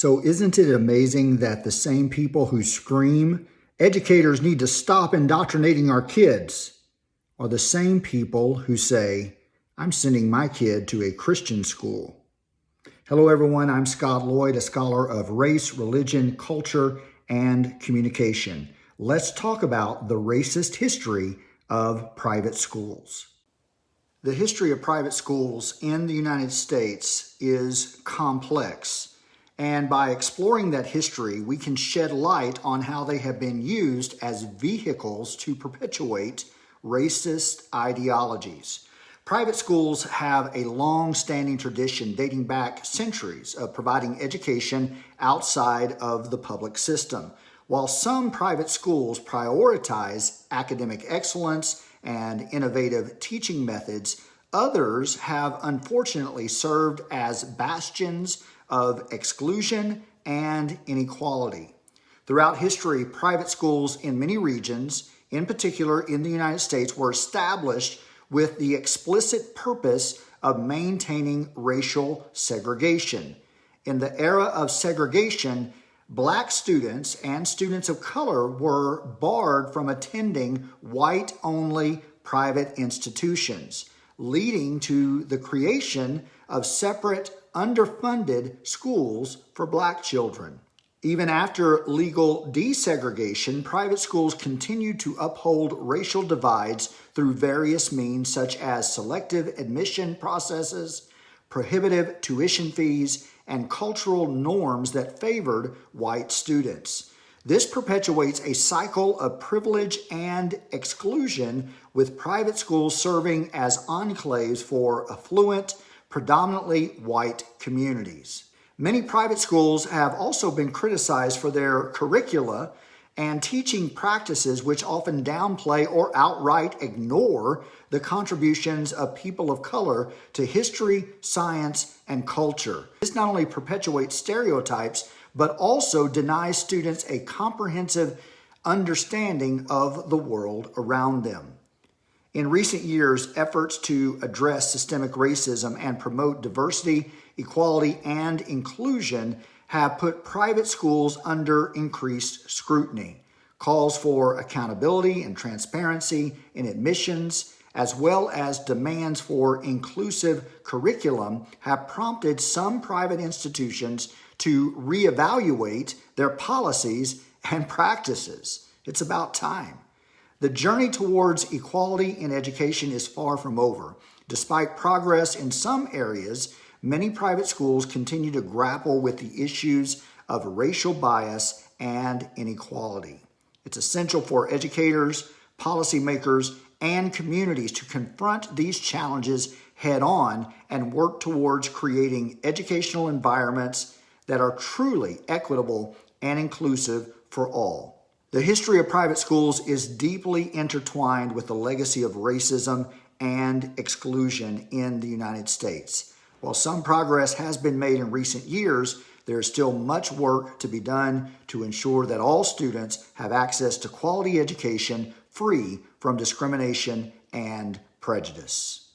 So, isn't it amazing that the same people who scream, educators need to stop indoctrinating our kids, are the same people who say, I'm sending my kid to a Christian school? Hello, everyone. I'm Scott Lloyd, a scholar of race, religion, culture, and communication. Let's talk about the racist history of private schools. The history of private schools in the United States is complex. And by exploring that history, we can shed light on how they have been used as vehicles to perpetuate racist ideologies. Private schools have a long-standing tradition dating back centuries of providing education outside of the public system. While some private schools prioritize academic excellence and innovative teaching methods, others have unfortunately served as bastions of exclusion and inequality. Throughout history, private schools in many regions, in particular in the United States, were established with the explicit purpose of maintaining racial segregation. In the era of segregation, Black students and students of color were barred from attending white-only private institutions, leading to the creation of separate, underfunded schools for Black children. Even after legal desegregation, private schools continued to uphold racial divides through various means such as selective admission processes, prohibitive tuition fees, and cultural norms that favored white students. This perpetuates a cycle of privilege and exclusion, with private schools serving as enclaves for affluent, predominantly white communities. Many private schools have also been criticized for their curricula and teaching practices which often downplay or outright ignore the contributions of people of color to history, science, and culture. This not only perpetuates stereotypes, but also denies students a comprehensive understanding of the world around them. In recent years, efforts to address systemic racism and promote diversity, equality, and inclusion have put private schools under increased scrutiny. Calls for accountability and transparency in admissions, as well as demands for inclusive curriculum, have prompted some private institutions to reevaluate their policies and practices. It's about time. The journey towards equality in education is far from over. Despite progress in some areas, many private schools continue to grapple with the issues of racial bias and inequality. It's essential for educators, policymakers, and communities to confront these challenges head on and work towards creating educational environments that are truly equitable and inclusive for all. The history of private schools is deeply intertwined with the legacy of racism and exclusion in the United States. While some progress has been made in recent years, there is still much work to be done to ensure that all students have access to quality education free from discrimination and prejudice.